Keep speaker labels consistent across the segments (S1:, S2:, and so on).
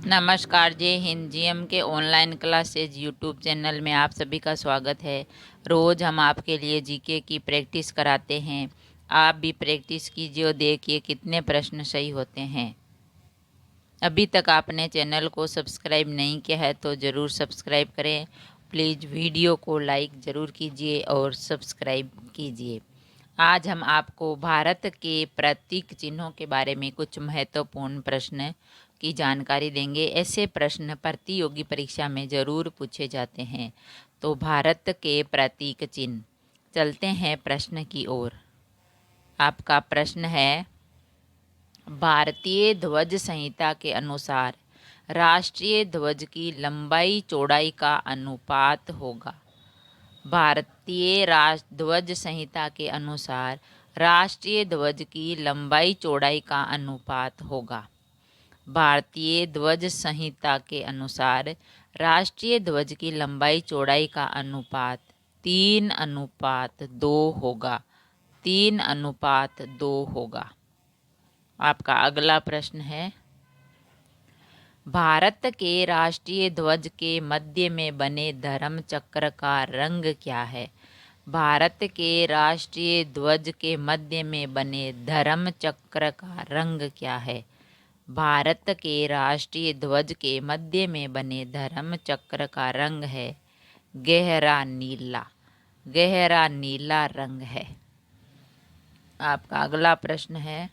S1: नमस्कार, जय हिंद। जीएम के ऑनलाइन क्लासेज यूट्यूब चैनल में आप सभी का स्वागत है। रोज़ हम आपके लिए जीके की प्रैक्टिस कराते हैं। आप भी प्रैक्टिस कीजिए और देखिए कितने प्रश्न सही होते हैं। अभी तक आपने चैनल को सब्सक्राइब नहीं किया है तो ज़रूर सब्सक्राइब करें। प्लीज़ वीडियो को लाइक ज़रूर कीजिए और सब्सक्राइब कीजिए। आज हम आपको भारत के प्रतीक चिन्हों के बारे में कुछ महत्वपूर्ण प्रश्न की जानकारी देंगे। ऐसे प्रश्न प्रतियोगी परीक्षा में ज़रूर पूछे जाते हैं। तो भारत के प्रतीक चिन्ह, चलते हैं प्रश्न की ओर। आपका प्रश्न है, भारतीय ध्वज संहिता के अनुसार राष्ट्रीय ध्वज की लंबाई चौड़ाई का अनुपात होगा। भारतीय ध्वज संहिता के अनुसार राष्ट्रीय ध्वज की लंबाई चौड़ाई का अनुपात होगा। भारतीय ध्वज संहिता के अनुसार राष्ट्रीय ध्वज की लंबाई चौड़ाई का अनुपात 3:2 होगा। 3:2 होगा। आपका अगला प्रश्न है, भारत के राष्ट्रीय ध्वज के मध्य में बने धर्म चक्र का रंग क्या है? भारत के राष्ट्रीय ध्वज के मध्य में बने धर्म चक्र का रंग क्या है? भारत के राष्ट्रीय ध्वज के मध्य में बने धर्म चक्र का रंग है गहरा नीला। गहरा नीला रंग है। आपका अगला प्रश्न है,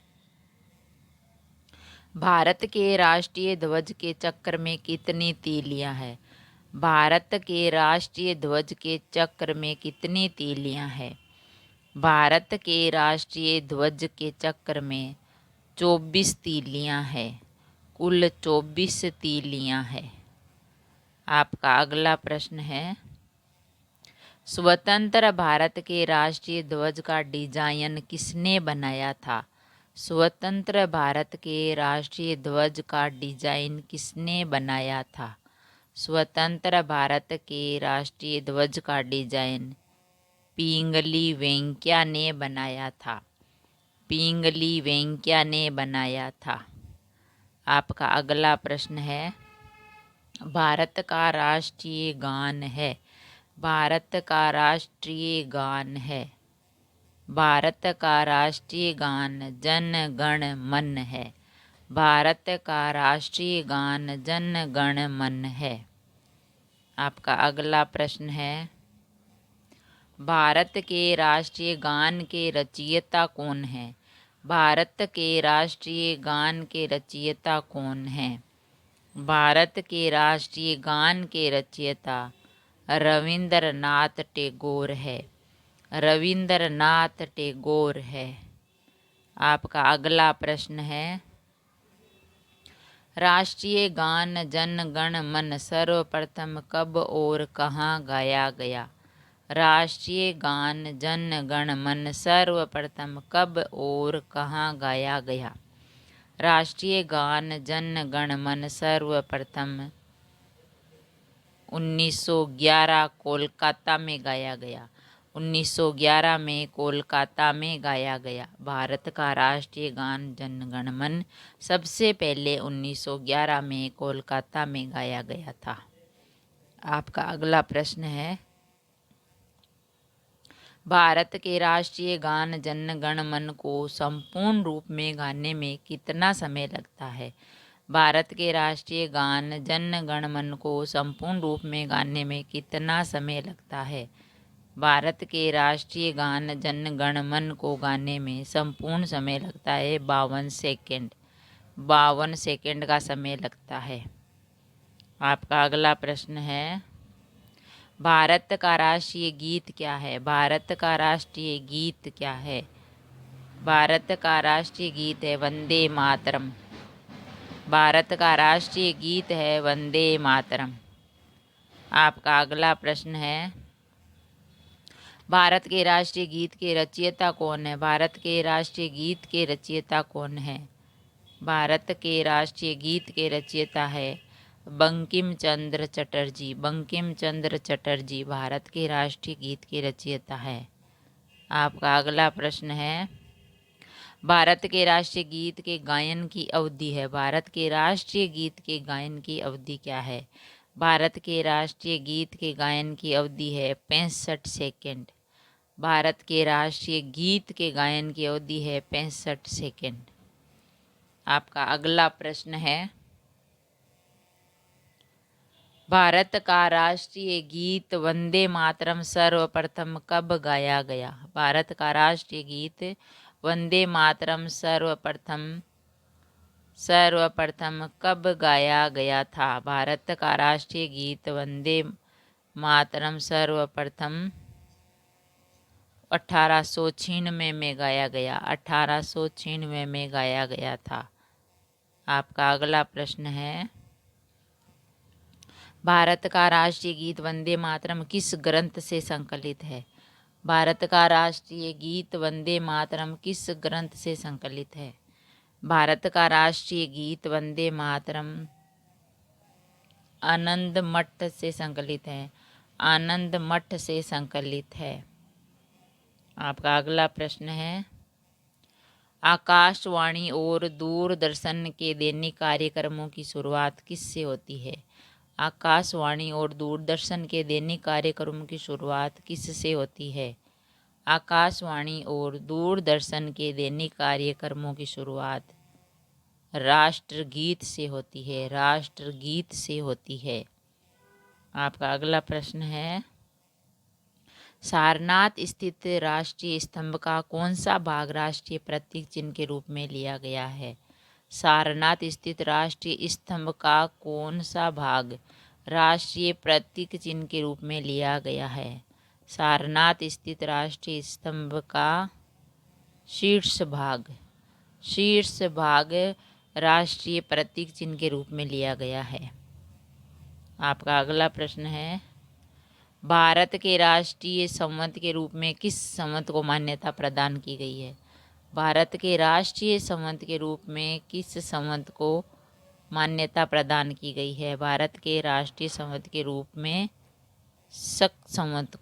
S1: भारत के राष्ट्रीय ध्वज के चक्र में कितनी तीलियां हैं? भारत के राष्ट्रीय ध्वज के चक्र में कितनी तीलियां हैं? भारत के राष्ट्रीय ध्वज के चक्र में 24 तीलियां हैं। कुल 24 तीलियां हैं। आपका अगला प्रश्न है, स्वतंत्र भारत के राष्ट्रीय ध्वज का डिजाइन किसने बनाया था? स्वतंत्र भारत के राष्ट्रीय ध्वज का डिजाइन किसने बनाया था? स्वतंत्र भारत के राष्ट्रीय ध्वज का डिजाइन पिंगली वेंकैया ने बनाया था। पिंगली वेंकैया ने बनाया था। आपका अगला प्रश्न है, भारत का राष्ट्रीय गान है। भारत का राष्ट्रीय गान है। भारत का राष्ट्रीय गान जन गण मन है। भारत का राष्ट्रीय गान जन गण मन है। आपका अगला प्रश्न है, भारत के राष्ट्रीय गान के रचयिता कौन है? भारत के राष्ट्रीय गान के रचयिता कौन है? भारत के राष्ट्रीय गान के रचयिता रविंद्रनाथ टैगोर है। रविंद्रनाथ टैगोर है। आपका अगला प्रश्न है, राष्ट्रीय गान जन गण मन सर्वप्रथम कब और कहाँ गाया गया? राष्ट्रीय गान जन गण मन सर्वप्रथम कब और कहाँ गाया गया? राष्ट्रीय गान जन गण मन सर्वप्रथम 1911 कोलकाता में गाया गया। 1911 में कोलकाता में गाया गया। भारत का राष्ट्रीय गान जन गण मन सबसे पहले 1911 में कोलकाता में गाया गया था। आपका अगला प्रश्न है, भारत के राष्ट्रीय गान जन गण मन को संपूर्ण रूप में गाने में कितना समय लगता है? भारत के राष्ट्रीय गान जन गण मन को संपूर्ण रूप में गाने में कितना समय लगता है? भारत के राष्ट्रीय गान जन गण मन को गाने में संपूर्ण समय लगता है 52 सेकेंड। 52 सेकेंड का समय लगता है। आपका अगला प्रश्न है, भारत का राष्ट्रीय गीत क्या है? भारत का राष्ट्रीय गीत क्या है? भारत का राष्ट्रीय गीत है वंदे मातरम। भारत का राष्ट्रीय गीत है वंदे मातरम। आपका अगला प्रश्न है, भारत के राष्ट्रीय गीत के रचयिता कौन है? भारत के राष्ट्रीय गीत के रचयिता कौन है? भारत के राष्ट्रीय गीत के रचयिता है बंकिम चंद्र चटर्जी। बंकिम चंद्र चटर्जी भारत के राष्ट्रीय गीत के रचयिता है। आपका अगला प्रश्न है, भारत के राष्ट्रीय गीत के गायन की अवधि है। भारत के राष्ट्रीय गीत के गायन की अवधि क्या है? भारत के राष्ट्रीय गीत के गायन की अवधि है 65 सेकेंड। भारत के राष्ट्रीय गीत के गायन की अवधि है 65 सेकेंड। आपका अगला प्रश्न है, भारत का राष्ट्रीय गीत वंदे मातरम सर्वप्रथम कब गाया गया? भारत का राष्ट्रीय गीत वंदे मातरम सर्वप्रथम कब गाया गया था? भारत का राष्ट्रीय गीत वंदे मातरम सर्वप्रथम 1896 में गाया गया। 1896 में गाया गया था। आपका अगला प्रश्न है, भारत का राष्ट्रीय गीत वंदे मातरम किस ग्रंथ से संकलित है? भारत का राष्ट्रीय गीत वंदे मातरम किस ग्रंथ से संकलित है? भारत का राष्ट्रीय गीत वंदे मातरम आनंद मठ से संकलित है। आनंद मठ से संकलित है। आपका अगला प्रश्न है, आकाशवाणी और दूरदर्शन के दैनिक कार्यक्रमों की शुरुआत किससे होती है? आकाशवाणी और दूरदर्शन के दैनिक कार्यक्रमों की शुरुआत किससे होती है? आकाशवाणी और दूरदर्शन के दैनिक कार्यक्रमों की शुरुआत राष्ट्रगीत से होती है। राष्ट्रगीत से होती है। आपका अगला प्रश्न है, सारनाथ स्थित राष्ट्रीय स्तंभ का कौन सा भाग राष्ट्रीय प्रतीक चिन्ह के रूप में लिया गया है? सारनाथ स्थित राष्ट्रीय स्तंभ का कौन सा भाग राष्ट्रीय प्रतीक चिन्ह के रूप में लिया गया है? सारनाथ स्थित राष्ट्रीय स्तंभ का शीर्ष भाग राष्ट्रीय प्रतीक चिन्ह के रूप में लिया गया है। आपका अगला प्रश्न है, भारत के राष्ट्रीय संवत के रूप में किस संवत को मान्यता प्रदान की गई है? भारत के राष्ट्रीय संवत के रूप में किस संवत को मान्यता प्रदान की गई है? भारत के राष्ट्रीय संवत के रूप में शक संवत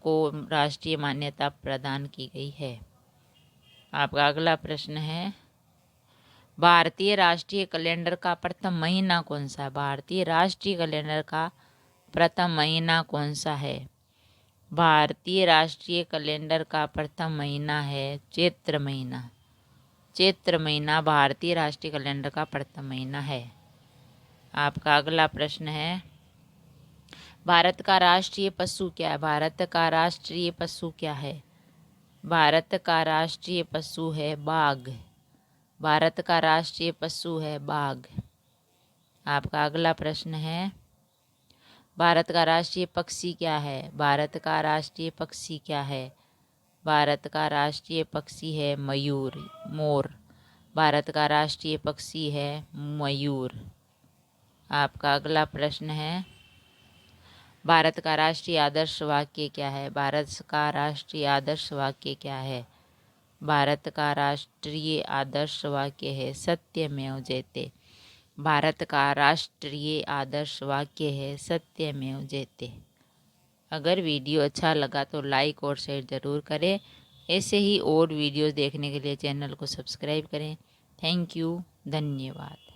S1: को राष्ट्रीय मान्यता प्रदान की गई है। आपका अगला प्रश्न है, भारतीय राष्ट्रीय कैलेंडर का प्रथम महीना कौन सा है? भारतीय राष्ट्रीय कैलेंडर का प्रथम महीना कौन सा है? भारतीय राष्ट्रीय कैलेंडर का प्रथम महीना है चैत्र महीना। चैत्र महीना भारतीय राष्ट्रीय कैलेंडर का प्रथम महीना है। आपका अगला प्रश्न है, भारत का राष्ट्रीय पशु क्या है? भारत का राष्ट्रीय पशु क्या है? भारत का राष्ट्रीय पशु है बाघ। भारत का राष्ट्रीय पशु है बाघ। आपका अगला प्रश्न है, भारत का राष्ट्रीय पक्षी क्या है? भारत का राष्ट्रीय पक्षी क्या है? भारत का राष्ट्रीय पक्षी है मोर। भारत का राष्ट्रीय पक्षी है मयूर। आपका अगला प्रश्न है, भारत का राष्ट्रीय आदर्श वाक्य क्या है? भारत का राष्ट्रीय आदर्श वाक्य क्या है? भारत का राष्ट्रीय आदर्श वाक्य है सत्यमेव जयते। भारत का राष्ट्रीय आदर्श वाक्य है सत्यमेव जयते। अगर वीडियो अच्छा लगा तो लाइक और शेयर ज़रूर करें। ऐसे ही और वीडियोस देखने के लिए चैनल को सब्सक्राइब करें। थैंक यू, धन्यवाद।